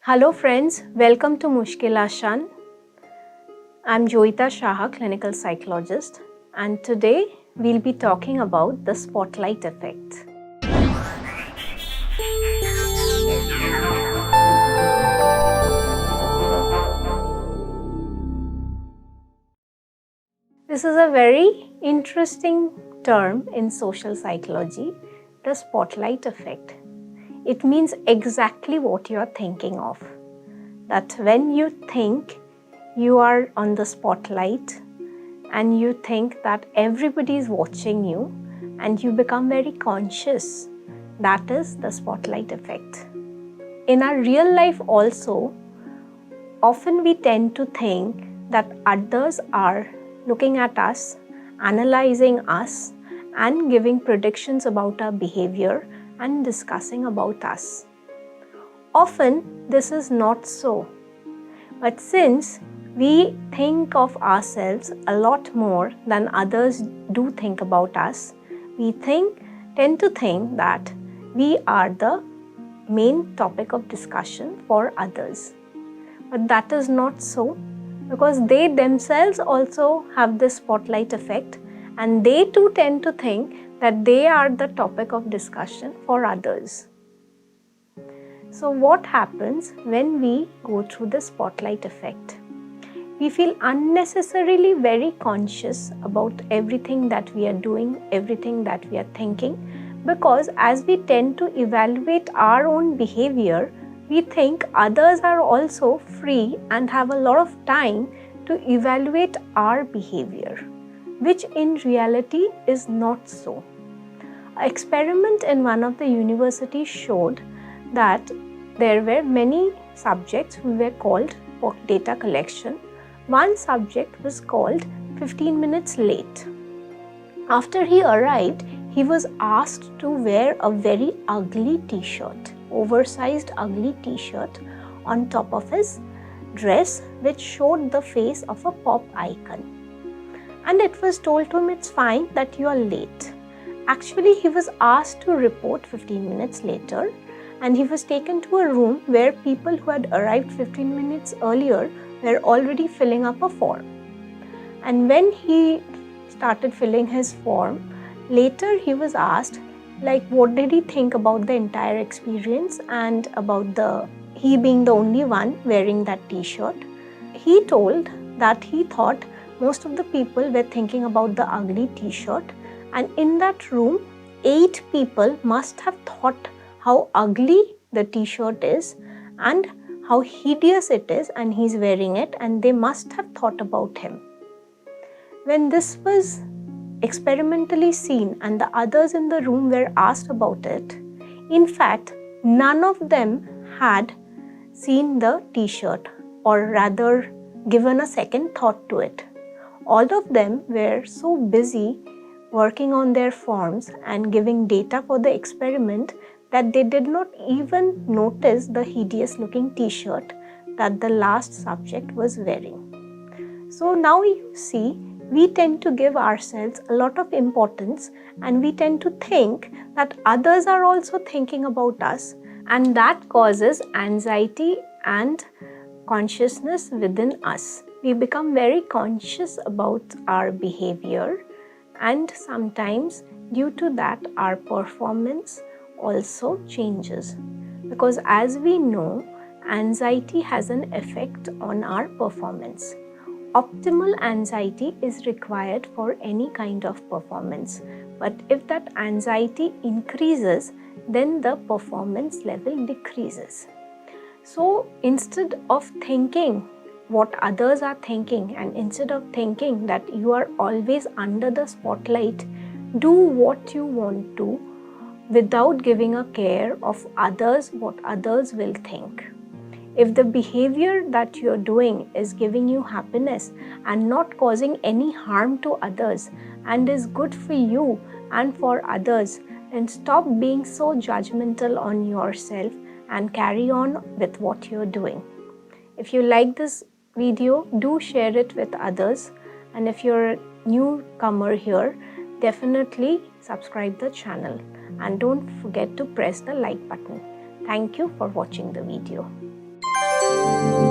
Hello friends, welcome to MusskilAsan. I'm Jayita Saha, clinical psychologist, and today we'll be talking about the spotlight effect. This is a very interesting term in social psychology, the spotlight effect. It means exactly what you are thinking of. That when you think you are on the spotlight and you think that everybody is watching you and you become very conscious, that is the spotlight effect. In our real life also, often we tend to think that others are looking at us, analyzing us, and giving predictions about our behavior and discussing about us. Often this is not so. But since we think of ourselves a lot more than others do think about us, we tend to think that we are the main topic of discussion for others. But that is not so, because they themselves also have this spotlight effect and they too tend to think that they are the topic of discussion for others. So what happens when we go through the spotlight effect? We feel unnecessarily very conscious about everything that we are doing, everything that we are thinking, because as we tend to evaluate our own behavior, we think others are also free and have a lot of time to evaluate our behavior, which in reality is not so. An experiment in one of the universities showed that there were many subjects who were called for data collection. One subject was called 15 minutes late. After he arrived, he was asked to wear a very ugly t-shirt, oversized ugly t-shirt on top of his dress, which showed the face of a pop icon. And it was told to him, it's fine that you are late. Actually, he was asked to report 15 minutes later, and he was taken to a room where people who had arrived 15 minutes earlier were already filling up a form. And when he started filling his form, later he was asked, what did he think about the entire experience and about he being the only one wearing that t-shirt. He told that he thought most of the people were thinking about the ugly t-shirt, and in that room, 8 people must have thought how ugly the t-shirt is and how hideous it is, and he's wearing it, and they must have thought about him. When this was experimentally seen and the others in the room were asked about it, in fact, none of them had seen the t-shirt, or rather given a second thought to it. All of them were so busy working on their forms and giving data for the experiment that they did not even notice the hideous looking t-shirt that the last subject was wearing. So now you see, we tend to give ourselves a lot of importance and we tend to think that others are also thinking about us, and that causes anxiety and consciousness within us. We become very conscious about our behavior, and sometimes due to that our performance also changes, because as we know, anxiety has an effect on our performance. Optimal anxiety is required for any kind of performance, but if that anxiety increases, then the performance level decreases. So instead of thinking what others are thinking, and instead of thinking that you are always under the spotlight, do what you want to without giving a care of others, what others will think. If the behavior that you're doing is giving you happiness and not causing any harm to others and is good for you and for others, then stop being so judgmental on yourself and carry on with what you're doing. If you like this video, do share it with others, and if you're a newcomer here, definitely subscribe the channel and don't forget to press the like button. Thank you for watching the video. you.